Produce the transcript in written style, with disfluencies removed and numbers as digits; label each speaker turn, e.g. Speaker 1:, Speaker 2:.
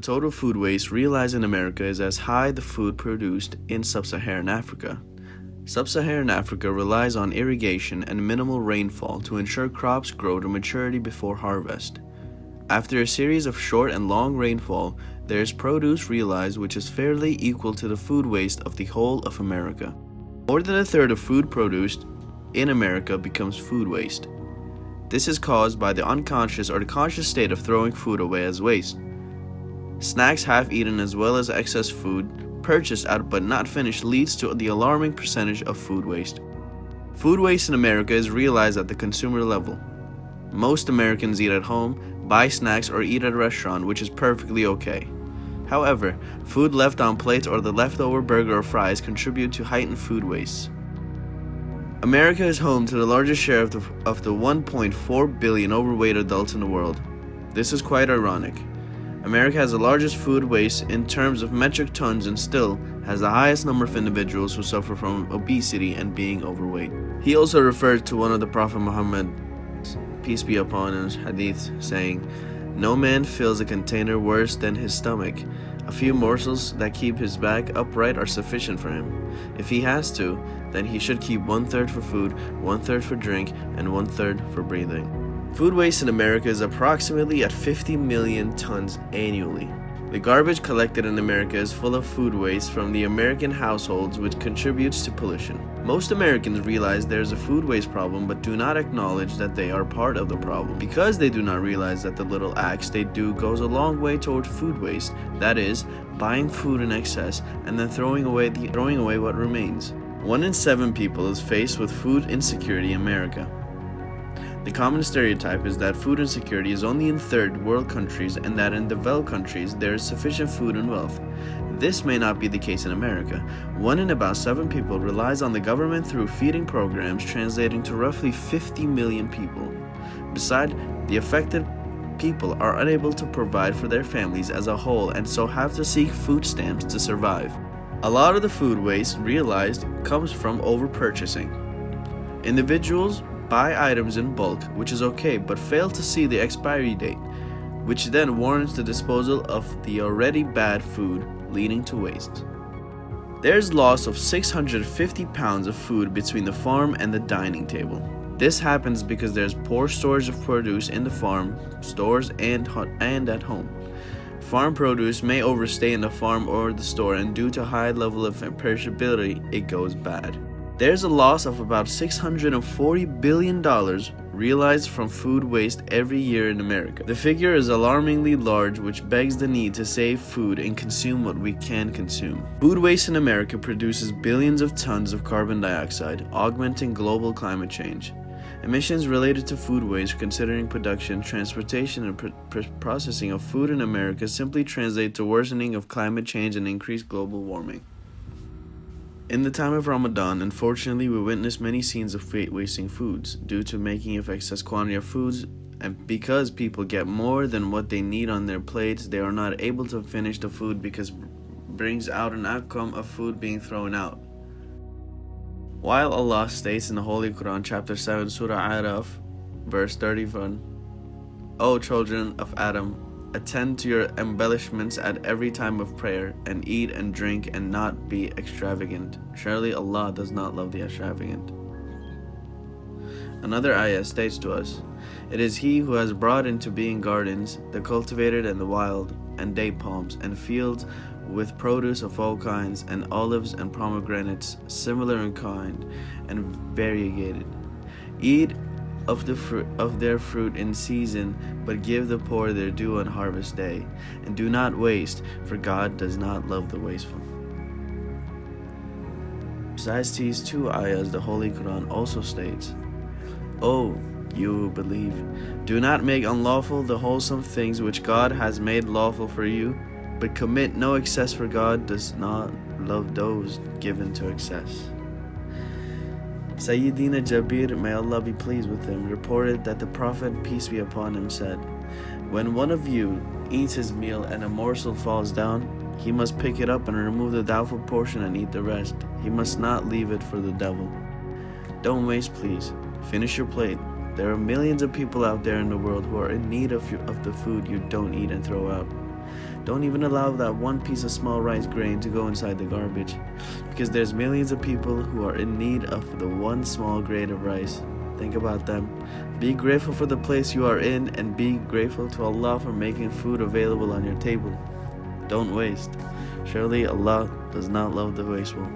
Speaker 1: total food waste realized in America is as high the food produced in sub-Saharan Africa. Sub-Saharan Africa relies on irrigation and minimal rainfall to ensure crops grow to maturity before harvest. After a series of short and long rainfall, there is produce realized which is fairly equal to the food waste of the whole of America. More than a third of food produced in America becomes food waste. This is caused by the unconscious or the conscious state of throwing food away as waste. Snacks half eaten as well as excess food purchased out but not finished leads to the alarming percentage of food waste. Food waste in America is realized at the consumer level. Most Americans eat at home, buy snacks, or eat at a restaurant, which is perfectly okay. However, food left on plates or the leftover burger or fries contribute to heightened food waste. America is home to the largest share of the 1.4 billion overweight adults in the world. This is quite ironic. America has the largest food waste in terms of metric tons and still has the highest number of individuals who suffer from obesity and being overweight. He also referred to one of the Prophet Muhammad, peace be upon him, hadith, saying, "No man fills a container worse than his stomach. A few morsels that keep his back upright are sufficient for him. If he has to, then he should keep 1/3 for food, 1/3 for drink, and 1/3 for breathing." Food waste in America is approximately at 50 million tons annually. The garbage collected in America is full of food waste from the American households, which contributes to pollution. Most Americans realize there is a food waste problem but do not acknowledge that they are part of the problem. Because they do not realize that the little acts they do goes a long way toward food waste, that is, buying food in excess and then throwing away what remains. 1 in 7 people is faced with food insecurity in America. The common stereotype is that food insecurity is only in third world countries and that in developed countries there is sufficient food and wealth. This may not be the case in America. 1 in about 7 people relies on the government through feeding programs, translating to roughly 50 million people. Besides, the affected people are unable to provide for their families as a whole and so have to seek food stamps to survive. A lot of the food waste realized comes from over-purchasing. Individuals buy items in bulk, which is okay, but fail to see the expiry date, which then warrants the disposal of the already bad food, leading to waste. There's loss of 650 pounds of food between the farm and the dining table. This happens because there's poor storage of produce in the farm, stores, and at home. Farm produce may overstay in the farm or the store, and due to high level of perishability, it goes bad. There's a loss of about $640 billion realized from food waste every year in America. The figure is alarmingly large, which begs the need to save food and consume what we can consume. Food waste in America produces billions of tons of carbon dioxide, augmenting global climate change. Emissions related to food waste, considering production, transportation, and processing of food in America, simply translate to worsening of climate change and increased global warming. In the time of Ramadan, unfortunately, we witness many scenes of wasting foods due to making of excess quantity of foods, and because people get more than what they need on their plates, they are not able to finish the food because brings out an outcome of food being thrown out. While Allah states in the Holy Quran, chapter 7, Surah Araf, verse 31, "O children of Adam, attend to your embellishments at every time of prayer, and eat and drink and not be extravagant. Surely Allah does not love the extravagant." Another ayah states to us, "It is He who has brought into being gardens, the cultivated and the wild, and date palms, and fields with produce of all kinds, and olives and pomegranates, similar in kind and variegated. Eat of their fruit in season, but give the poor their due on harvest day, and do not waste, for God does not love the wasteful." Besides these 2 ayahs, the Holy Quran also states, "O you who believe, do not make unlawful the wholesome things which God has made lawful for you, but commit no excess, for God does not love those given to excess." Sayyidina Jabir, may Allah be pleased with him, reported that the Prophet, peace be upon him, said, "When one of you eats his meal and a morsel falls down, he must pick it up and remove the doubtful portion and eat the rest. He must not leave it for the devil." Don't waste, please. Finish your plate. There are millions of people out there in the world who are in need of the food you don't eat and throw out. Don't even allow that one piece of small rice grain to go inside the garbage, because there's millions of people who are in need of the one small grain of rice. Think about them. Be grateful for the place you are in, and be grateful to Allah for making food available on your table. Don't waste. Surely Allah does not love the wasteful.